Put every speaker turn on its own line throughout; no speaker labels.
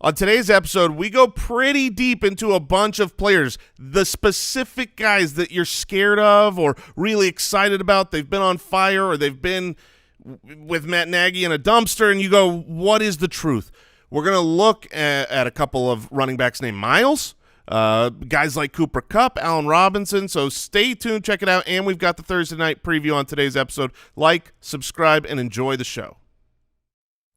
On today's episode, we go pretty deep into a bunch of players, the specific guys that you're scared of or really excited about. They've been on fire or they've been with Matt Nagy in a dumpster, and you go, what is the truth? We're going to look at a couple of running backs named Miles, guys like Cooper Kupp, Allen Robinson, so stay tuned, check it out, and we've got the Thursday night preview on today's episode. Like, subscribe, and enjoy the show.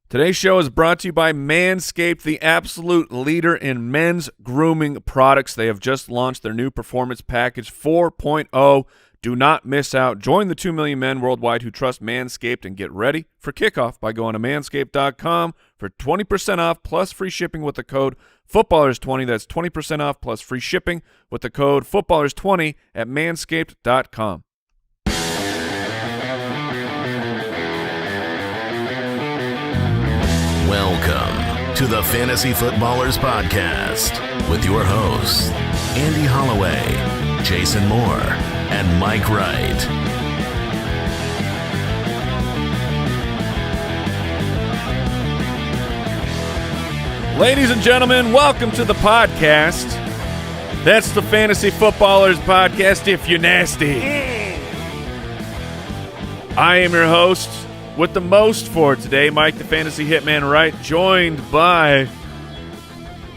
Today's show is brought to you by Manscaped, the absolute leader in men's grooming products. They have just launched their new Performance Package 4.0. Do not miss out. Join the 2 million men worldwide who trust Manscaped and get ready for kickoff by going to manscaped.com for 20% off plus free shipping with the code Footballers20. That's 20% off plus free shipping with the code Footballers20 at manscaped.com.
Welcome to the Fantasy Footballers Podcast with your hosts, Andy Holloway, Jason Moore, and Mike Wright.
Ladies and gentlemen, welcome to the podcast. That's the Fantasy Footballers Podcast if you're nasty. I am your host with the most for today, Mike the Fantasy Hitman Wright, joined by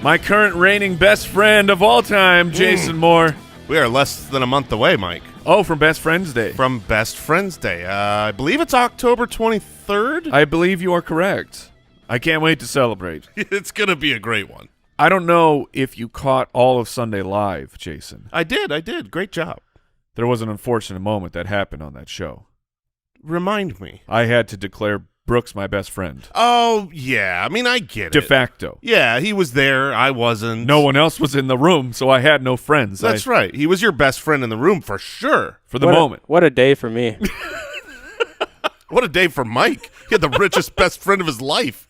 my current reigning best friend of all time, Jason Moore.
We are less than a month away, Mike.
Oh, from Best Friends Day.
From Best Friends Day. I believe it's October 23rd.
I believe you are correct. I can't wait to celebrate.
It's going to be a great one.
I don't know if you caught all of Sunday Live, Jason.
I did. Great job.
There was an unfortunate moment that happened on that show.
Remind me.
I had to declare Brooks my best friend.
Oh, yeah. I mean, I get it.
De facto.
Yeah, he was there. I wasn't.
No one else was in the room, so I had no friends.
That's right. He was your best friend in the room for sure.
For the moment.
What a day for me.
What a day for Mike. He had the richest best friend of his life.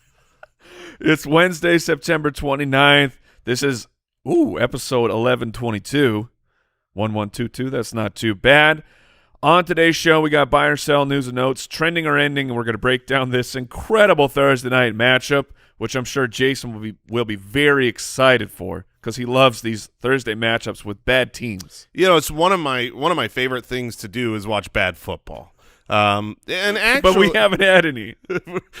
It's Wednesday, September 29th. This is, episode 1122. 1122. That's not too bad. On today's show, we got buy or sell news and notes, trending or ending, and we're going to break down this incredible Thursday night matchup, which I'm sure Jason will be very excited for because he loves these Thursday matchups with bad teams.
You know, it's one of my favorite things to do is watch bad football. And actually,
but we haven't had any.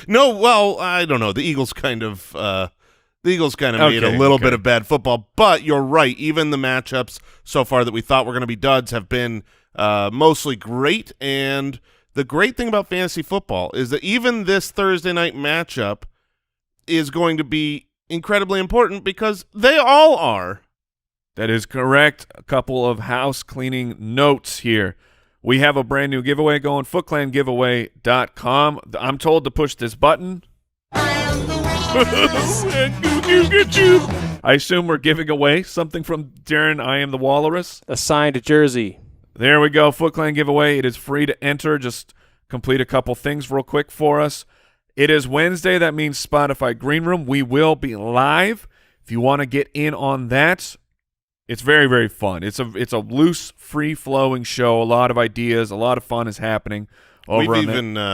No, well, I don't know. The Eagles kind of made a little bit of bad football, but you're right. Even the matchups so far that we thought were going to be duds have been mostly great, and the great thing about fantasy football is that even this Thursday night matchup is going to be incredibly important because they all are.
That is correct. A couple of house cleaning notes here. We have a brand new giveaway going, footclangiveaway.com. I'm told to push this button. I assume we're giving away something from Darren I Am the Walrus.
A signed jersey.
There we go, Foot Clan giveaway. It is free to enter. Just complete a couple things real quick for us. It is Wednesday. That means Spotify Green Room. We will be live. If you want to get in on that, it's very, very fun. It's a loose, free-flowing show. A lot of ideas. A lot of fun is happening over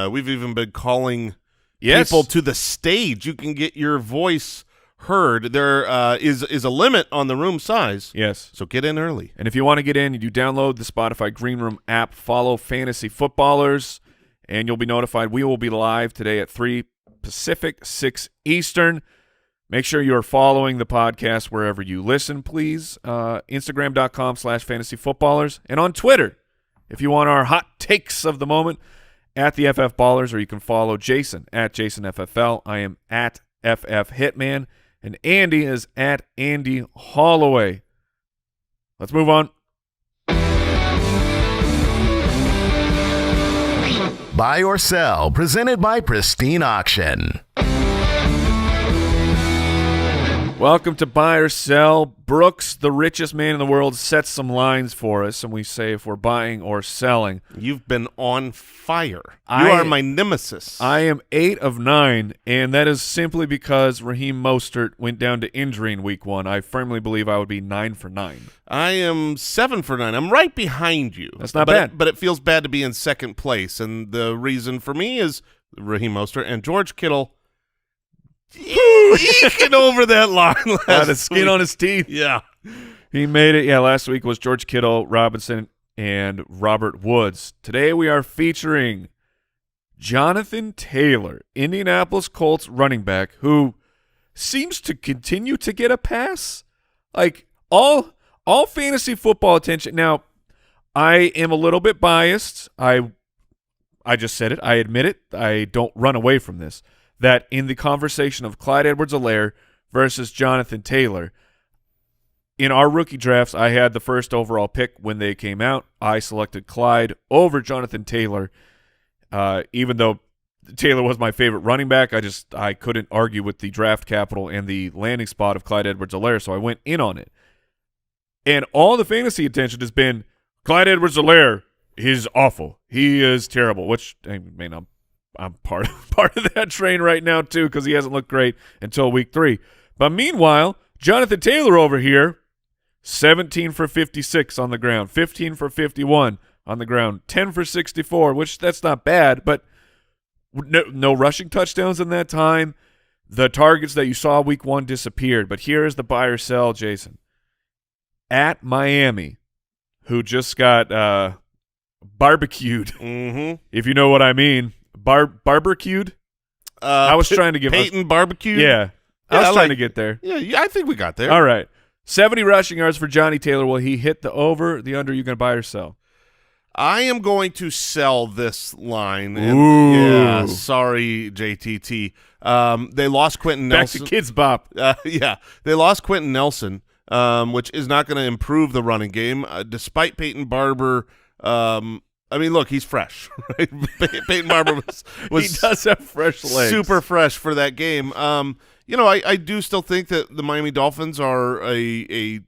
We've even been calling people to the stage. You can get your voice heard. There is a limit on the room size.
Yes.
So get in early.
And if you want to get in, you download the Spotify Green Room app, follow Fantasy Footballers, and you'll be notified. We will be live today at 3 Pacific, 6 Eastern. Make sure you're following the podcast wherever you listen, please. Instagram.com/fantasyfootballers. And on Twitter, if you want our hot takes of the moment, at the FF Ballers, or you can follow Jason at JasonFFL. I am at FF Hitman. And Andy is at Andy Holloway. Let's move on.
Buy or sell, presented by Pristine Auction.
Welcome to Buy or Sell. Brooks, the richest man in the world, sets some lines for us, and we say if we're buying or selling.
You've been on fire. You are my nemesis.
I am 8 of 9, and that is simply because Raheem Mostert went down to injury in Week 1. I firmly believe I would be 9 for 9.
I am 7 for 9. I'm right behind you.
That's not bad.
But it feels bad to be in second place, and the reason for me is Raheem Mostert and George Kittle eking over that line
Had
last
the skin
week.
on his teeth.
Yeah.
He made it. Yeah, last week was George Kittle, Robinson, and Robert Woods. Today we are featuring Jonathan Taylor, Indianapolis Colts running back, who seems to continue to get a pass. Like all fantasy football attention. Now, I am a little bit biased. I just said it. I admit it. I don't run away from this. That in the conversation of Clyde Edwards-Helaire versus Jonathan Taylor, in our rookie drafts, I had the first overall pick when they came out. I selected Clyde over Jonathan Taylor, even though Taylor was my favorite running back. I couldn't argue with the draft capital and the landing spot of Clyde Edwards-Helaire, so I went in on it. And all the fantasy attention has been Clyde Edwards-Helaire. He's awful. He is terrible, which I mean, I'm part of that train right now too, because he hasn't looked great until week 3. But meanwhile, Jonathan Taylor over here, 17 for 56 on the ground, 15 for 51 on the ground, 10 for 64, which that's not bad, but no rushing touchdowns in that time. The targets that you saw week 1 disappeared. But here is the buy or sell, Jason. At Miami, who just got barbecued, if you know what I mean. Barbecued? I was trying to give
Peyton barbecue.
Yeah. I was trying to get there.
Yeah, I think we got there.
All right. 70 rushing yards for Johnny Taylor. Will he hit the over, the under? You going to buy or sell?
I am going to sell this line.
Ooh.
Yeah, sorry, JTT. They lost Quentin Nelson.
Back to Kids Bop.
Yeah, they lost Quentin Nelson, which is not going to improve the running game, despite Peyton Barber. I mean, look, he's fresh. Right? Peyton Barber was
He does have fresh legs.
super fresh for that game. I do still think that the Miami Dolphins are a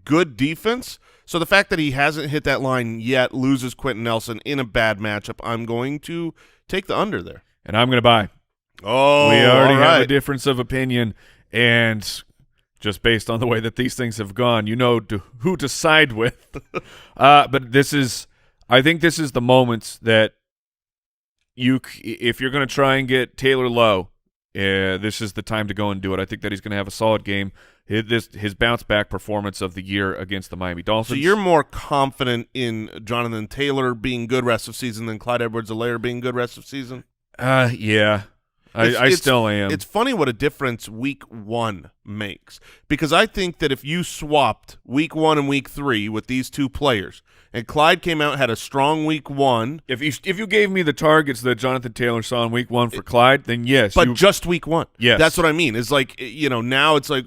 good defense. So the fact that he hasn't hit that line yet, loses Quentin Nelson in a bad matchup, I'm going to take the under there.
And I'm going to buy.
Oh,
we already
all
have a
right.
difference of opinion, and just based on the way that these things have gone, you know who to side with. But I think this is the moment that if you're going to try and get Taylor low, this is the time to go and do it. I think that he's going to have a solid game. His bounce back performance of the year against the Miami Dolphins.
So you're more confident in Jonathan Taylor being good rest of season than Clyde Edwards-Helaire being good rest of season?
Yeah. I still am.
It's funny what a difference week 1 makes, because I think that if you swapped week 1 and week 3 with these two players, and Clyde came out and had a strong week 1.
If you gave me the targets that Jonathan Taylor saw in week 1 for Clyde, then yes.
But just week 1.
Yes.
That's what I mean. It's like, now it's like,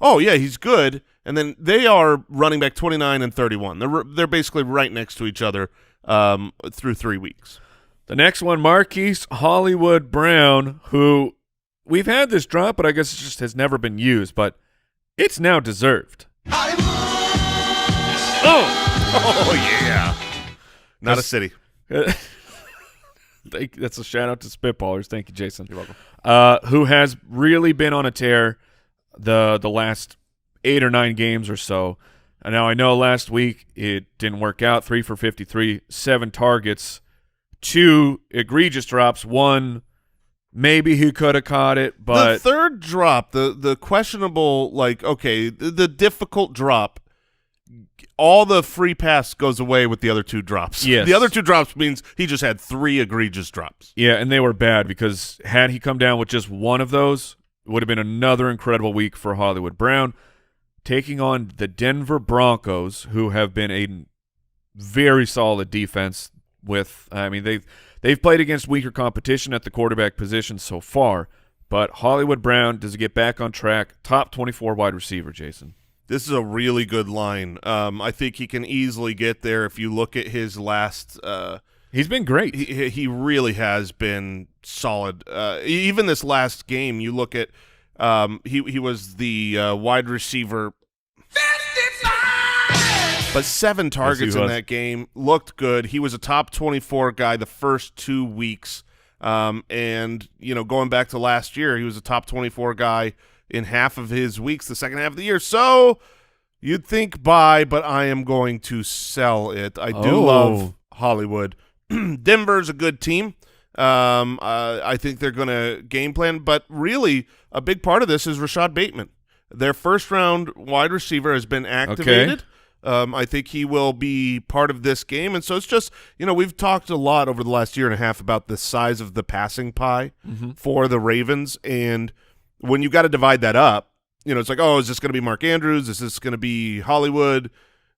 oh, yeah, he's good. And then they are running back 29 and 31. They're basically right next to each other through 3 weeks.
The next one, Marquise Hollywood Brown, who we've had this drop, but I guess it just has never been used, but it's now deserved.
Oh, yeah. Not a city.
That's a shout out to Spitballers. Thank you, Jason. You're welcome. Who has really been on a tear the last 8 or 9 games or so. And now I know last week it didn't work out. 3 for 53, 7 targets, 2 egregious drops, 1 maybe he could have caught it, but
the third drop, the questionable, the difficult drop, all the free pass goes away with the other 2 drops.
Yes.
The other 2 drops means he just had 3 egregious drops.
Yeah, and they were bad because had he come down with just one of those, it would have been another incredible week for Hollywood Brown, taking on the Denver Broncos, who have been a very solid defense. They've played against weaker competition at the quarterback position so far, but Hollywood Brown, does he get back on track? Top 24 wide receiver, Jason.
This is a really good line. I think he can easily get there. If you look at his last
he's been great.
He really has been solid. Even this last game, you look at he was the wide receiver, but 7 targets in that game, looked good. He was a top 24 guy the first 2 weeks, and going back to last year, he was a top 24 guy in half of his weeks the second half of the year. So you'd think buy, but I am going to sell it. I do love Hollywood. Denver's a good team. I think they're going to game plan, but really a big part of this is Rashad Bateman. Their first-round wide receiver has been activated. I think he will be part of this game, and so it's just, we've talked a lot over the last year and a half about the size of the passing pie for the Ravens, and when you got to divide that up, it's like, oh, is this going to be Mark Andrews? Is this going to be Hollywood?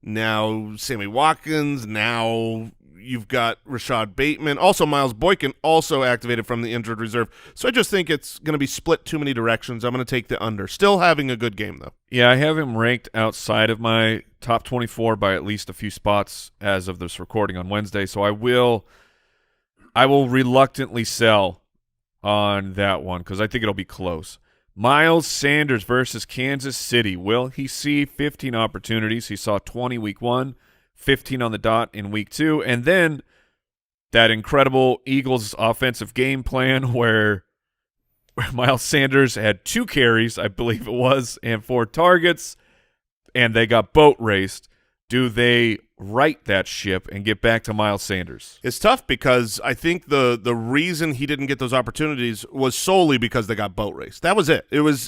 Now Sammy Watkins. Now you've got Rashad Bateman. Also Miles Boykin also activated from the injured reserve. So I just think it's going to be split too many directions. I'm going to take the under. Still having a good game, though.
Yeah, I have him ranked outside of my top 24 by at least a few spots as of this recording on Wednesday. So I will reluctantly sell on that one because I think it'll be close. Miles Sanders versus Kansas City. Will he see 15 opportunities? He saw 20 week 1, 15 on the dot in week 2, and then that incredible Eagles offensive game plan where Miles Sanders had 2 carries, I believe it was, and 4 targets, and they got boat raced. Do they right that ship and get back to Miles Sanders?
It's tough because I think the reason he didn't get those opportunities was solely because they got boat raced. That was it. It was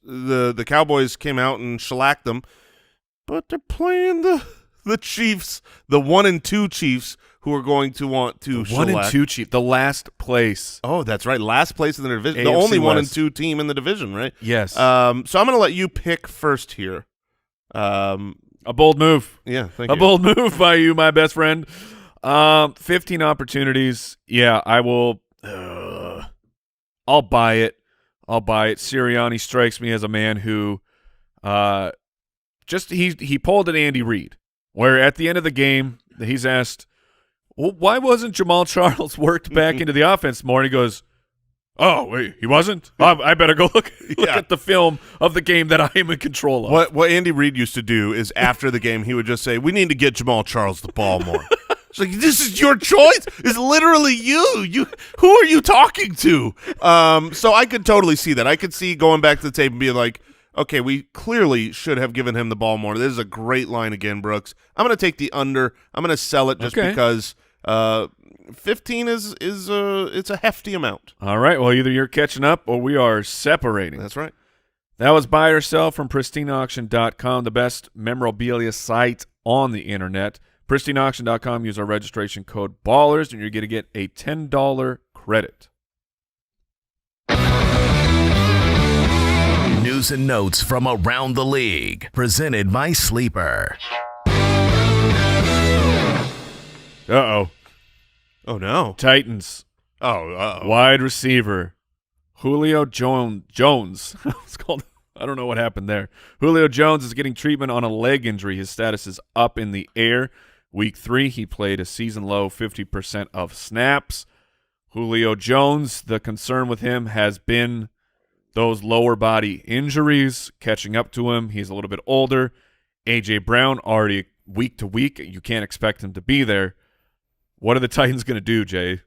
the Cowboys came out and shellacked them, but they're playing the Chiefs, the 1-2 Chiefs, who are going to want to shellac.
1-2 Chiefs, the last place.
Oh, that's right, last place in the division,
AFC
the only
West.
1-2 team in the division, right?
Yes.
So I'm going to let you pick first here.
A bold move.
Yeah, thank you.
A bold move by you, my best friend. 15 opportunities. Yeah, I will. I'll buy it. Sirianni strikes me as a man who he pulled an Andy Reid, where at the end of the game he's asked, well, why wasn't Jamal Charles worked back into the offense more? And he goes, oh, wait, he wasn't? I better go look at the film of the game that I am in control of.
What Andy Reid used to do is after the game he would just say, we need to get Jamal Charles the ball more. It's like, this is your choice? It's literally you. Who are you talking to? So I could totally see that. I could see going back to the tape and being like, okay, we clearly should have given him the ball more. This is a great line again, Brooks. I'm going to take the under. I'm going to sell it just because 15 is it's a hefty amount.
All right. Well, either you're catching up or we are separating.
That's right.
That was Buy or Sell from pristineauction.com, the best memorabilia site on the internet. pristineauction.com. Use our registration code BALLERS, and you're going to get a $10 credit.
News and notes from around the league, presented by Sleeper.
Uh-oh.
Oh, no.
Titans.
Oh, uh-oh.
Wide receiver. Julio Jones. It's called. I don't know what happened there. Julio Jones is getting treatment on a leg injury. His status is up in the air. Week 3, he played a season-low 50% of snaps. Julio Jones, the concern with him has been those lower body injuries catching up to him. He's a little bit older. A.J. Brown already week to week. You can't expect him to be there. What are the Titans going to do, Jay?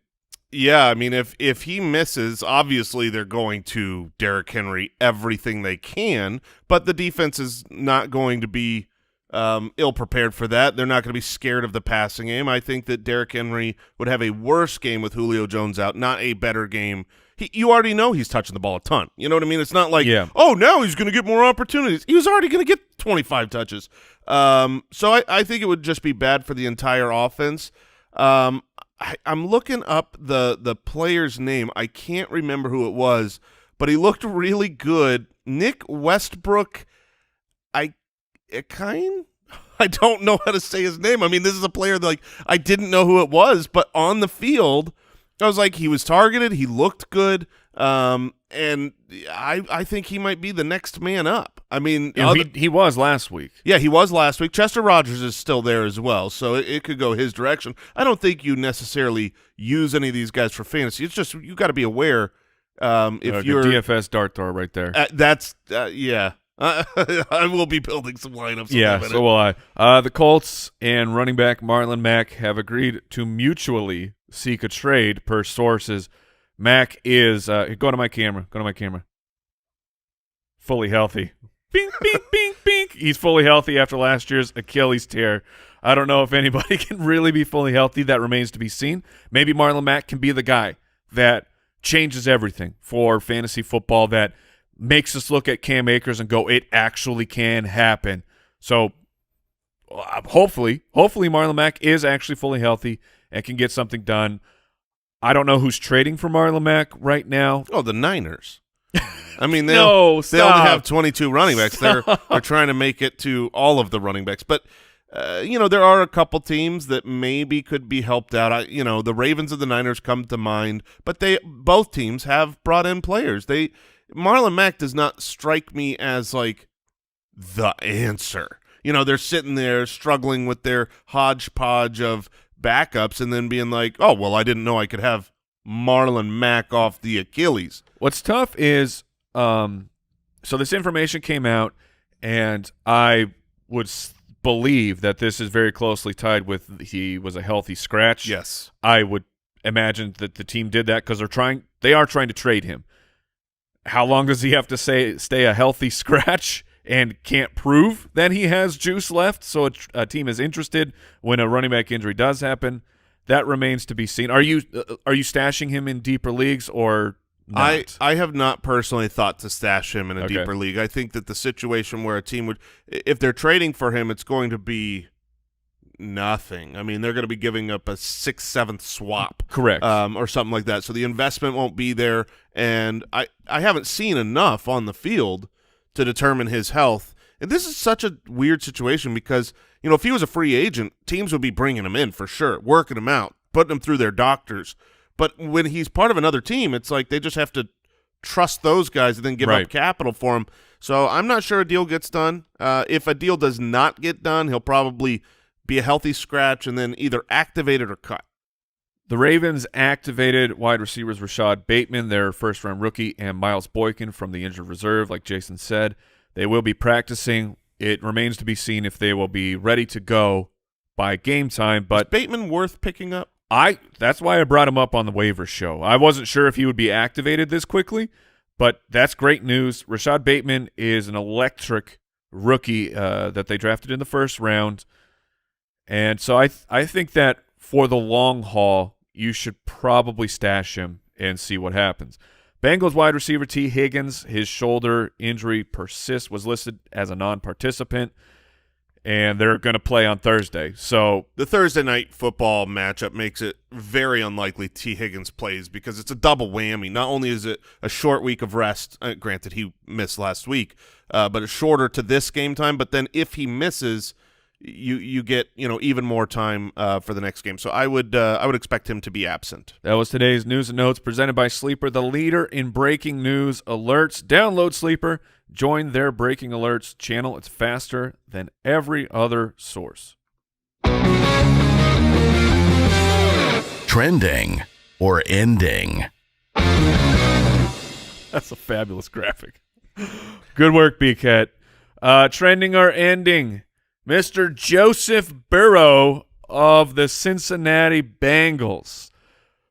Yeah, I mean, if he misses, obviously they're going to Derrick Henry everything they can, but the defense is not going to be ill-prepared for that. They're not going to be scared of the passing game. I think that Derrick Henry would have a worse game with Julio Jones out, not a better game. You already know he's touching the ball a ton. You know what I mean? It's not like, oh, now he's going to get more opportunities. He was already going to get 25 touches. So I think it would just be bad for the entire offense. I'm looking up the player's name. I can't remember who it was, but he looked really good. Nick Westbrook. I don't know how to say his name. I mean, this is a player that I didn't know who it was, but on the field, I was like, he was targeted. He looked good, and I think he might be the next man up. I mean,
he was last week.
Yeah, he was last week. Chester Rogers is still there as well, so it could go his direction. I don't think you necessarily use any of these guys for fantasy. It's just you got to be aware if you're
DFS dart thrower right there.
Yeah. I will be building some lineups.
Yeah, so will I. The Colts and running back Marlon Mack have agreed to mutually seek a trade per sources. Mack is go to my camera. Fully healthy. Bing, bing, bing, bing. He's fully healthy after last year's Achilles tear. I don't know if anybody can really be fully healthy. That remains to be seen. Maybe Marlon Mack can be the guy. that changes everything for fantasy football, that makes us look at Cam Akers and go, it actually can happen. So hopefully Marlon Mack is actually fully healthy and can get something done. I don't know who's trading for Marlon Mack right now.
Oh, the Niners. I mean, they
No,
only
stop.
have 22 running backs. They're trying to make it to all of the running backs. But, there are a couple teams that maybe could be helped out. The Ravens and the Niners come to mind, but both teams have brought in players. Marlon Mack does not strike me as like the answer. They're sitting there struggling with their hodgepodge of backups and then being like, oh, well, I didn't know I could have Marlon Mack off the Achilles.
What's tough is so this information came out, and I would believe that this is very closely tied with he was a healthy scratch.
Yes.
I would imagine that the team did that because they are trying to trade him. How long does he have to stay a healthy scratch and can't prove that he has juice left so a team is interested when a running back injury does happen? That remains to be seen. Are you stashing him in deeper leagues or not?
I have not personally thought to stash him in a
Okay.
deeper league. I think that the situation where a team would – if they're trading for him, it's going to be nothing. I mean, they're going to be giving up a 6th, 7th swap.
Correct.
Or something like that. So the investment won't be there, and I haven't seen enough on the field to determine his health. And this is such a weird situation because, if he was a free agent, teams would be bringing him in for sure, working him out, putting him through their doctors. But when he's part of another team, it's like they just have to trust those guys and then give
Right.
up capital for him. So I'm not sure a deal gets done. If a deal does not get done, he'll probably be a healthy scratch and then either activated or cut.
The Ravens activated wide receivers Rashad Bateman, their first-round rookie, and Miles Boykin from the injured reserve, like Jason said. They will be practicing. It remains to be seen if they will be ready to go by game time. But
Is Bateman worth picking up?
that's why I brought him up on the waiver show. I wasn't sure if he would be activated this quickly, but that's great news. Rashad Bateman is an electric rookie that they drafted in the first round. And so I think that for the long haul, you should probably stash him and see what happens. Bengals wide receiver T. Higgins, his shoulder injury persists, was listed as a non-participant, and they're going to play on Thursday. So
The Thursday night football matchup makes it very unlikely T. Higgins plays because it's a double whammy. Not only is it a short week of rest, granted he missed last week, but it's shorter to this game time. But then if he misses, you get even more time for the next game. So I would expect him to be absent.
that was today's news and notes presented by Sleeper, the leader in breaking news alerts. Download Sleeper. Join their breaking alerts channel. It's faster than every other source.
Trending or ending.
That's a fabulous graphic. Good work, B-Cat. Trending or ending. Mr. Joseph Burrow of the Cincinnati Bengals.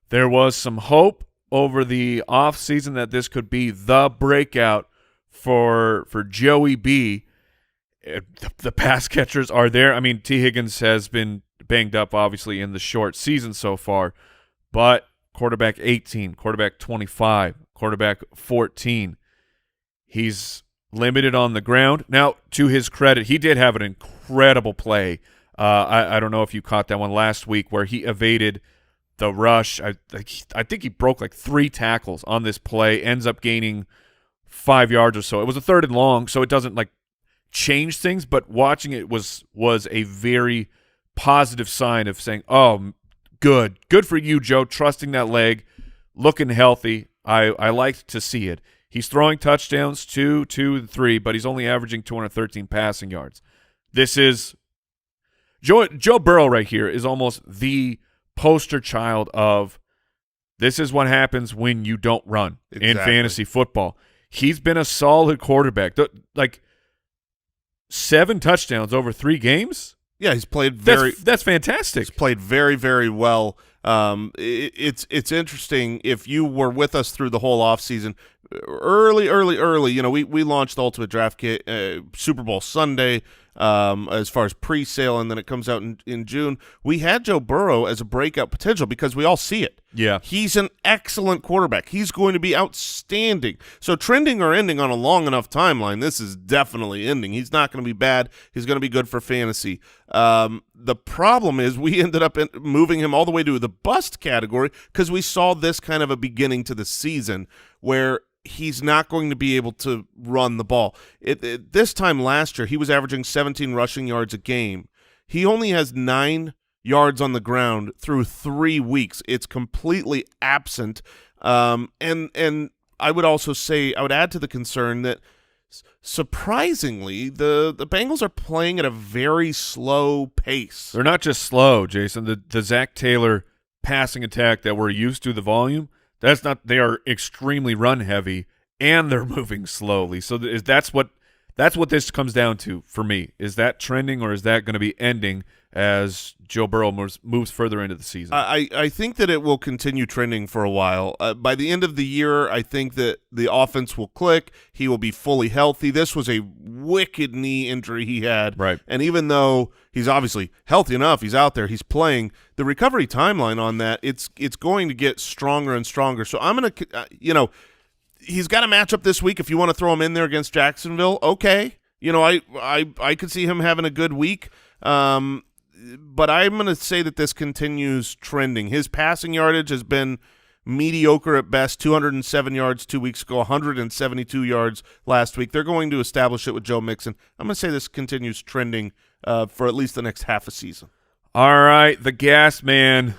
There was some hope over the offseason that this could be the breakout for Joey B. The pass catchers are there. I mean, T. Higgins has been banged up, obviously, in the short season so far, but quarterback 18, quarterback 25, quarterback 14. He's limited on the ground. Now, to his credit, he did have an incredible play. I don't know if you caught that one last week where he evaded the rush. I think he broke like 3 tackles on this play, ends up gaining 5 yards or so. It was a 3rd and long, so it doesn't like change things, but watching it was a very positive sign of saying, oh, good for you, Joe, trusting that leg, looking healthy. I like to see it. He's throwing touchdowns, 2, 3, but he's only averaging 213 passing yards. This is Joe Burrow right here is almost the poster child of this is what happens when you don't run in fantasy football. He's been a solid quarterback. Like 7 touchdowns over 3 games?
Yeah, he's played
That's fantastic.
He's played very, very well. It's interesting. If you were with us through the whole offseason, early. You know, we launched the Ultimate Draft Kit Super Bowl Sunday as far as pre-sale, and then it comes out in June. We had Joe Burrow as a breakout potential because we all see it.
Yeah.
He's an excellent quarterback. He's going to be outstanding. So trending or ending on a long enough timeline, this is definitely ending. He's not going to be bad. He's going to be good for fantasy. The problem is we ended up moving him all the way to the bust category because we saw this kind of a beginning to the season where he's not going to be able to run the ball. This time last year, he was averaging 17 rushing yards a game. He only has 9 yards on the ground through 3 weeks. It's completely absent. And I would also say, I would add to the concern that surprisingly, the Bengals are playing at a very slow pace.
They're not just slow, Jason. The Zach Taylor passing attack that we're used to, the volume, that's not. They are extremely run heavy, and they're moving slowly. So that's what this comes down to for me. Is that trending, or is that going to be ending as Joe Burrow moves further into the season?
I think that it will continue trending for a while. By the end of the year, I think that the offense will click. He will be fully healthy. This was a wicked knee injury he had.
Right.
And even though he's obviously healthy enough, he's out there, he's playing, the recovery timeline on that, it's going to get stronger and stronger. So I'm going to, he's got a matchup this week. If you want to throw him in there against Jacksonville, okay. I could see him having a good week. But I'm going to say that this continues trending. His passing yardage has been mediocre at best, 207 yards 2 weeks ago, 172 yards last week. They're going to establish it with Joe Mixon. I'm going to say this continues trending for at least the next half a season.
All right, the gas man,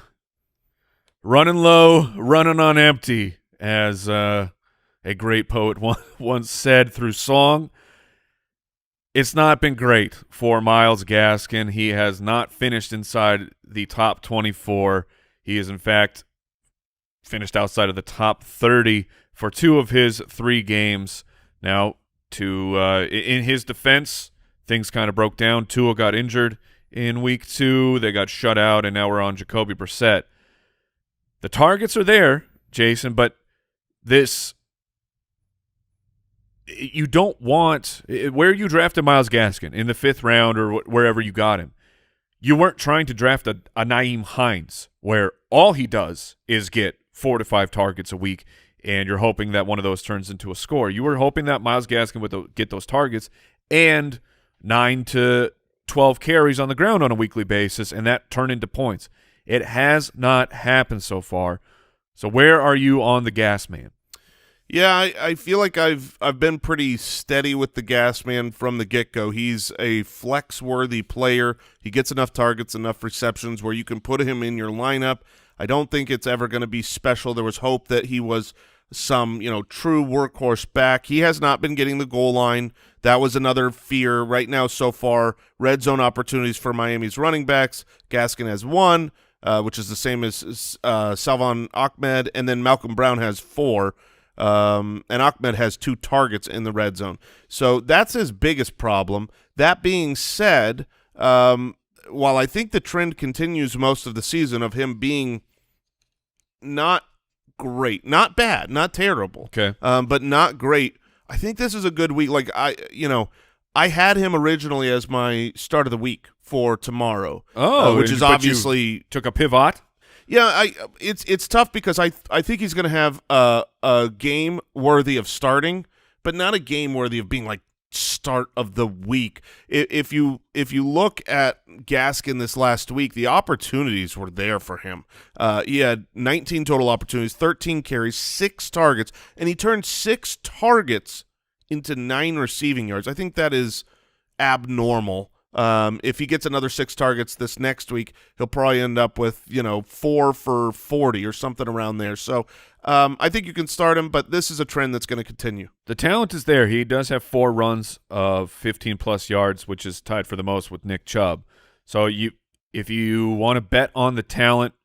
running low, running on empty, as a great poet once said through song. It's not been great for Myles Gaskin. He has not finished inside the top 24. He is, in fact, finished outside of the top 30 for 2 of his 3 games. Now, in his defense, things kind of broke down. Tua got injured in week 2. They got shut out, and now we're on Jacoby Brissett. The targets are there, Jason, but this – you don't want – where you drafted Myles Gaskin, in the 5th round or wherever you got him, you weren't trying to draft a Nyheim Hines where all he does is get 4 to 5 targets a week, and you're hoping that one of those turns into a score. You were hoping that Myles Gaskin would get those targets and 9 to 12 carries on the ground on a weekly basis, and that turn into points. It has not happened so far. So where are you on the gas man?
Yeah, I feel like I've been pretty steady with the gas man from the get-go. He's a flex-worthy player. He gets enough targets, enough receptions where you can put him in your lineup. I don't think it's ever going to be special. There was hope that he was some, true workhorse back. He has not been getting the goal line. That was another fear. Right now, so far, red zone opportunities for Miami's running backs. Gaskin has 1, which is the same as Salvon Ahmed, and then Malcolm Brown has 4. And Ahmed has 2 targets in the red zone. So that's his biggest problem. That being said, while I think the trend continues most of the season of him being not great, not bad, not terrible,
okay,
but not great, I think this is a good week. Like I had him originally as my start of the week for tomorrow. Which is obviously
took a pivot.
Yeah, it's tough because I think he's going to have a game worthy of starting, but not a game worthy of being like start of the week. If you look at Gaskin this last week, the opportunities were there for him. He had 19 total opportunities, 13 carries, 6 targets, and he turned 6 targets into 9 receiving yards. I think that is abnormal. If he gets another 6 targets this next week, he'll probably end up with 4 for 40 or something around there. So I think you can start him, but this is a trend that's going to continue.
The talent is there. He does have 4 runs of 15-plus yards, which is tied for the most with Nick Chubb. So if you want to bet on the talent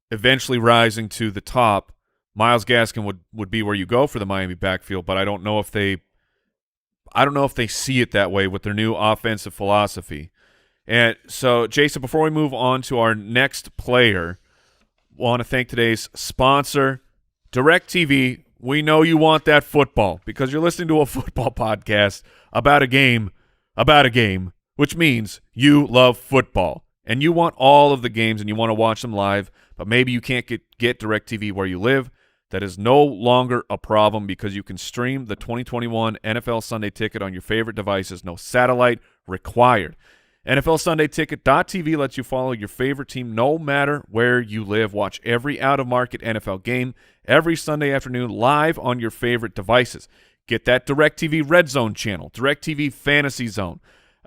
eventually rising to the top, Myles Gaskin would be where you go for the Miami backfield, but I don't know if they see it that way with their new offensive philosophy. And so, Jason, before we move on to our next player, want to thank today's sponsor, DirecTV. we know you want that football because you're listening to a football podcast about a game, which means you love football. And you want all of the games and you want to watch them live, but maybe you can't get DirecTV where you live. That is no longer a problem because you can stream the 2021 NFL Sunday Ticket on your favorite devices. No satellite required. NFL Sunday Ticket.tv lets you follow your favorite team no matter where you live. Watch every out-of-market NFL game every Sunday afternoon live on your favorite devices. Get that DirecTV Red Zone channel, DirecTV Fantasy Zone.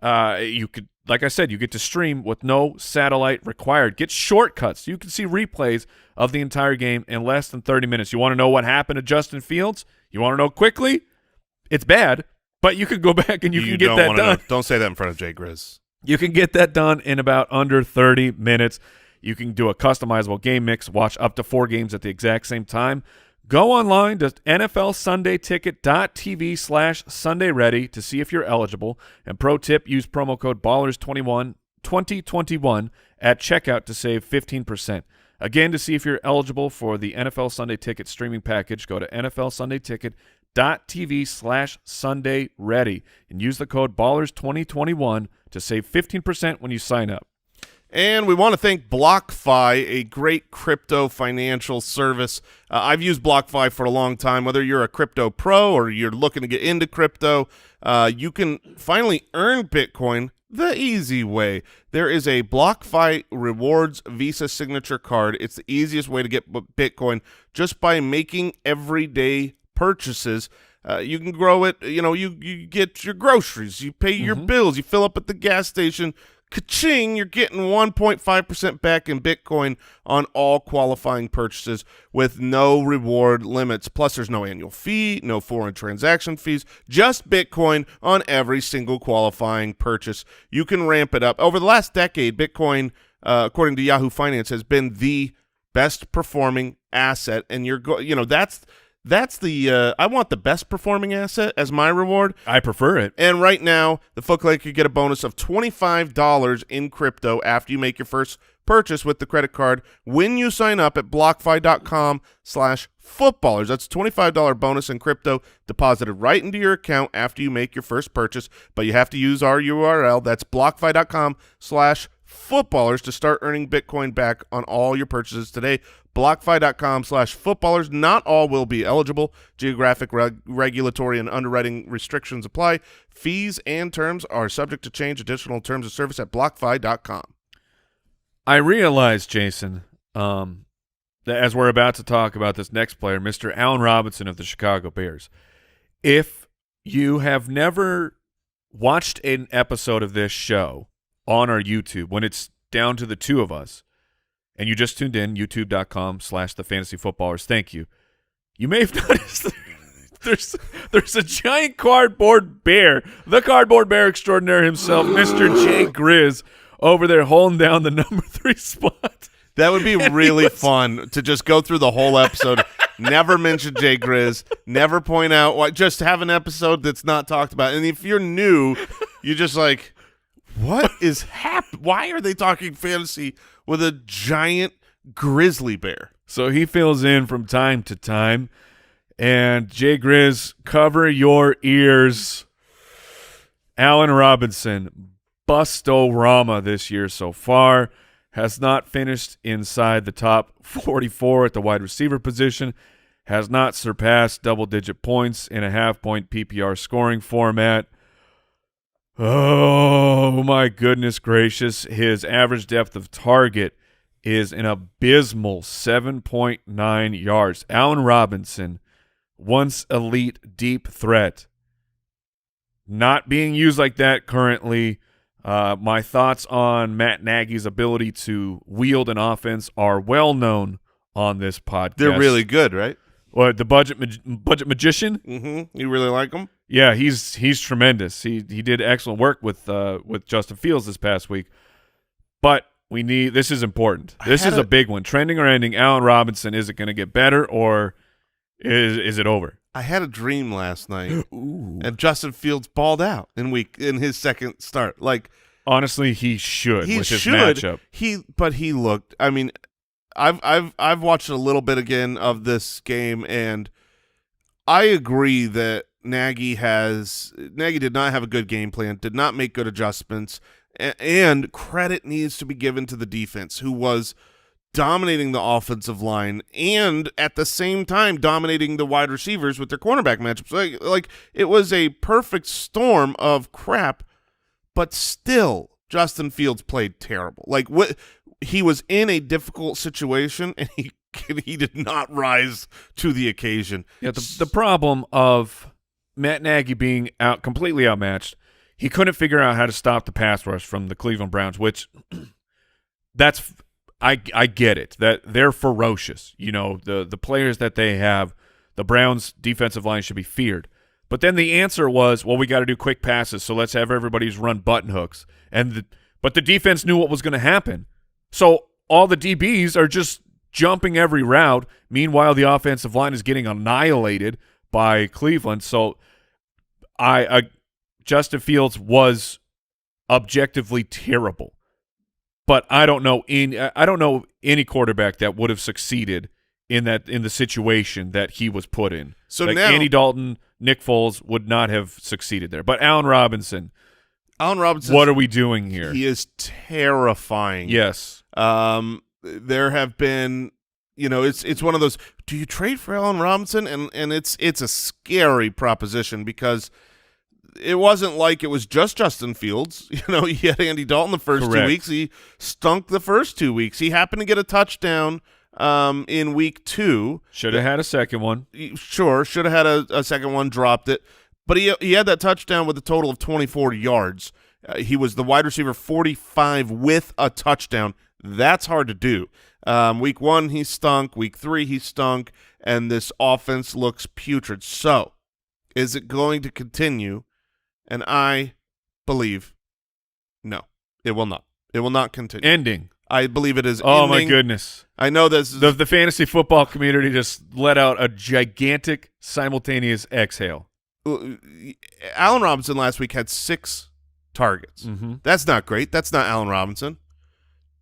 You could, like I said, you get to stream with no satellite required. Get shortcuts. You can see replays of the entire game in less than 30 minutes. You want to know what happened to Justin Fields? You want to know quickly? It's bad, but you can go back and you can get that done.
Don't say that in front of Jay Grizz.
You can get that done in about under 30 minutes. You can do a customizable game mix, watch up to 4 games at the exact same time. Go online to NFLSundayTicket.tv/SundayReady to see if you're eligible. And pro tip, use promo code BALLERS2021 at checkout to save 15%. Again, to see if you're eligible for the NFL Sunday Ticket streaming package, go to NFLSundayTicket.tv/SundayReady and use the code BALLERS2021 to save 15% when you sign up.
And we want to thank BlockFi, a great crypto financial service. I've used BlockFi for a long time. Whether you're a crypto pro or you're looking to get into crypto, you can finally earn Bitcoin the easy way. There is a BlockFi Rewards Visa Signature card. It's the easiest way to get Bitcoin just by making everyday purchases. You can grow it. You get your groceries. You pay your bills. You fill up at the gas station. Ka-ching, you're getting 1.5% back in Bitcoin on all qualifying purchases with no reward limits. Plus, there's no annual fee, no foreign transaction fees, just Bitcoin on every single qualifying purchase. You can ramp it up. Over the last decade, Bitcoin, according to Yahoo Finance, has been the best performing asset, and that's the I want the best performing asset as my reward.
I prefer it.
And right now, the Foot Clan could get a bonus of $25 in crypto after you make your first purchase with the credit card when you sign up at BlockFi.com/footballers. That's a $25 bonus in crypto deposited right into your account after you make your first purchase, but you have to use our URL. That's BlockFi.com/footballers to start earning Bitcoin back on all your purchases today. BlockFi.com/footballers. Not all will be eligible. Geographic, regulatory, and underwriting restrictions apply. Fees and terms are subject to change. Additional terms of service at BlockFi.com.
I realize, Jason, that as we're about to talk about this next player, Mr. Allen Robinson of the Chicago Bears, if you have never watched an episode of this show on our YouTube, when it's down to the two of us, and you just tuned in, youtube.com/thefantasyfootballers, thank you. You may have noticed there's a giant cardboard bear, the cardboard bear extraordinaire himself, Mr. Jay Grizz, over there holding down the number 3 spot.
That would be really fun to just go through the whole episode, never mention Jay Grizz, never point out why, just have an episode that's not talked about. And if you're new, you're just like, what is happening? Why are they talking fantasy with a giant grizzly bear?
So he fills in from time to time. And Jay Grizz, cover your ears. Allen Robinson, busto Rama this year so far, has not finished inside the top 44 at the wide receiver position, has not surpassed double-digit points in a half-point PPR scoring format. Oh, my goodness gracious. His average depth of target is an abysmal 7.9 yards. Allen Robinson, once elite deep threat, not being used like that currently. My thoughts on Matt Nagy's ability to wield an offense are well known on this podcast.
They're really good, right?
What, the budget magician?
Mm-hmm. You really like them?
Yeah, he's tremendous. He did excellent work with Justin Fields this past week. But this is important. This is a big one. Trending or ending, Allen Robinson, is it going to get better or is it over?
I had a dream last night, and Justin Fields balled out in his second start. Like,
honestly, he should with his matchup.
But he looked. I mean, I've watched a little bit again of this game, and I agree that Nagy did not have a good game plan, did not make good adjustments, and credit needs to be given to the defense, who was dominating the offensive line and at the same time dominating the wide receivers with their cornerback matchups. Like it was a perfect storm of crap, but still Justin Fields played terrible. Like he was in a difficult situation and he did not rise to the occasion.
Yeah, the problem of Matt Nagy being completely outmatched, he couldn't figure out how to stop the pass rush from the Cleveland Browns, which I get it, that they're ferocious. You know, the players that they have, the Browns' defensive line should be feared. But then the answer was, well, we got to do quick passes, so let's have everybody's run button hooks. But the defense knew what was going to happen. So all the DBs are just jumping every route. Meanwhile, the offensive line is getting annihilated by Cleveland. So Justin Fields was objectively terrible. But I don't know any quarterback that would have succeeded in the situation that he was put in.
So
like
now
Andy Dalton, Nick Foles would not have succeeded there. But Allen Robinson, what are we doing here?
He is terrifying.
Yes.
There have been, it's one of those. Do you trade for Allen Robinson? And it's a scary proposition because it wasn't like it was just Justin Fields. He had Andy Dalton the first
Correct.
2 weeks. He stunk the first 2 weeks. He happened to get a touchdown in week 2.
Should have had a second one.
Sure, should have had a second one, dropped it. But he had that touchdown with a total of 24 yards. He was the wide receiver 45 with a touchdown. That's hard to do. Week 1, he stunk. Week 3, he stunk. And this offense looks putrid. So, is it going to continue? And I believe no, it will not. It will not continue.
Ending.
I believe it is
Oh,
ending.
my goodness.
I know this is
The fantasy football community just let out a gigantic simultaneous exhale.
Allen Robinson last week had 6 targets.
Mm-hmm.
That's not great. That's not Allen Robinson.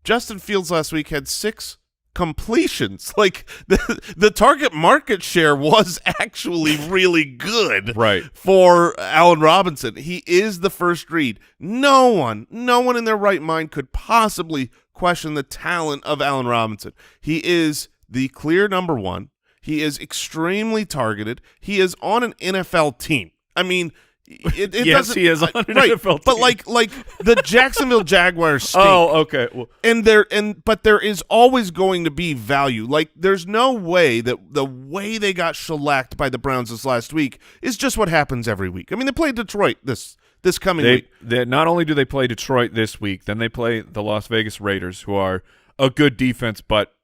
Justin Fields last week had 6 completions. Like the target market share was actually really good
Right.
for Allen Robinson. He is the first read. No one in their right mind could possibly question the talent of Allen Robinson. He is the clear number 1. He is extremely targeted. He is on an NFL team. I mean, it
Yes,
doesn't,
he is on an
right,
NFL
but
team.
like the Jacksonville Jaguars stink.
Oh, okay. Well,
But there is always going to be value. Like there's no way that the way they got shellacked by the Browns this last week is just what happens every week. I mean, they played Detroit this coming week.
They not only do they play Detroit this week, then they play the Las Vegas Raiders, who are a good defense, but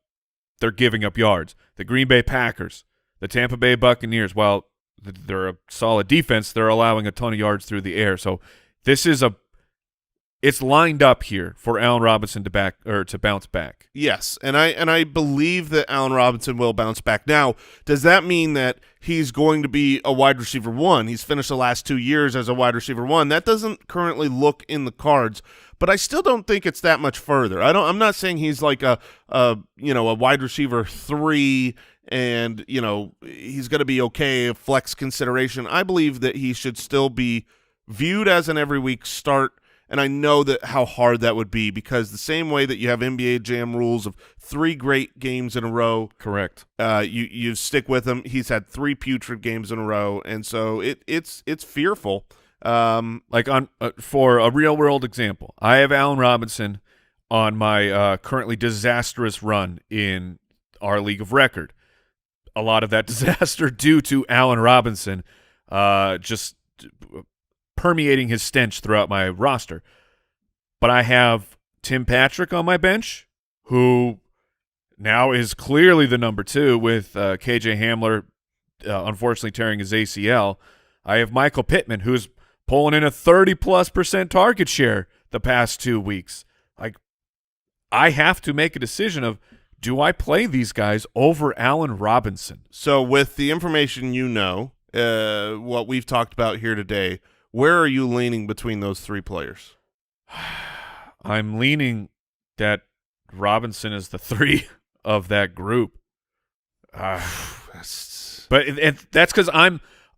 they're giving up yards. The Green Bay Packers, the Tampa Bay Buccaneers, while they're a solid defense, they're allowing a ton of yards through the air. So this is it's lined up here for Allen Robinson to bounce back.
Yes, and I believe that Allen Robinson will bounce back. Now, does that mean that he's going to be a wide receiver 1? He's finished the last 2 years as a wide receiver 1. That doesn't currently look in the cards, but I still don't think it's that much further. I'm not saying he's like a wide receiver 3 and he's going to be okay, flex consideration. I believe that he should still be viewed as an every week start. And I know that how hard that would be because the same way that you have NBA Jam rules of 3 great games in a row,
Correct.
You stick with him. He's had 3 putrid games in a row, and so it's fearful.
Like for a real world example, I have Allen Robinson on my currently disastrous run in our league of record. A lot of that disaster due to Allen Robinson, just permeating his stench throughout my roster. But I have Tim Patrick on my bench, who now is clearly the number 2 with KJ Hamler unfortunately tearing his ACL. I have Michael Pittman, who's pulling in a 30+% target share the past 2 weeks. Like, I have to make a decision of, do I play these guys over Allen Robinson?
So with the information what we've talked about here today, where are you leaning between those 3 players?
I'm leaning that Robinson is the 3 of that group. But But that's because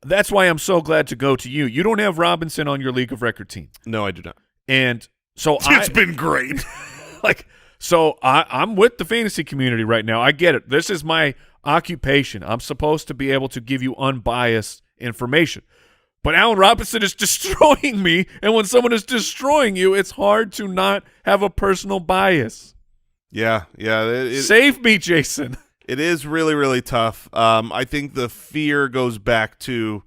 that's why I'm so glad to go to you. You don't have Robinson on your league of record team.
No, I do not.
And so
It's been great.
I'm with the fantasy community right now. I get it. This is my occupation. I'm supposed to be able to give you unbiased information. But Allen Robinson is destroying me, and when someone is destroying you, it's hard to not have a personal bias.
Yeah.
Save me, Jason.
It is really, really tough. I think the fear goes back to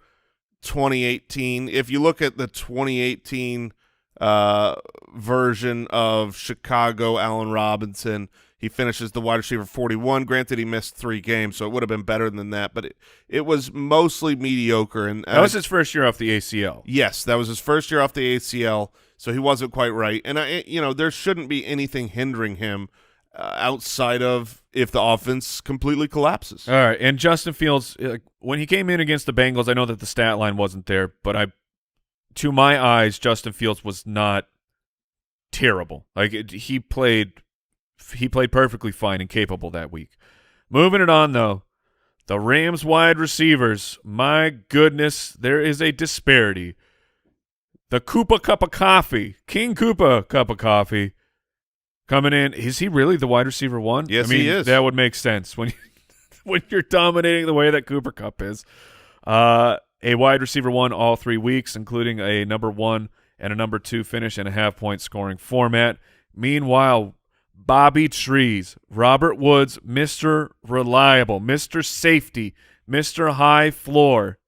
2018. If you look at the 2018 version of Chicago, Allen Robinson, he finishes the wide receiver 41. Granted, he missed 3 games, so it would have been better than that, but it was mostly mediocre. And
that was his first year off the ACL.
Yes, that was his first year off the ACL, so he wasn't quite right. And there shouldn't be anything hindering him outside of if the offense completely collapses.
All right, and Justin Fields, when he came in against the Bengals, I know that the stat line wasn't there, but to my eyes, Justin Fields was not terrible. He played perfectly fine and capable that week. Moving it on, though, the Rams wide receivers, my goodness, there is a disparity. The Koopa Cup of Coffee, King Koopa Cup of Coffee, coming in. Is he really the wide receiver 1?
Yes, he is.
That would make sense when you're dominating the way that Cooper Cup is. A wide receiver 1 all 3 weeks, including a number 1 and a number 2 finish in a half-point scoring format. Meanwhile, Bobby Trees, Robert Woods, Mr. Reliable, Mr. Safety, Mr. High Floor.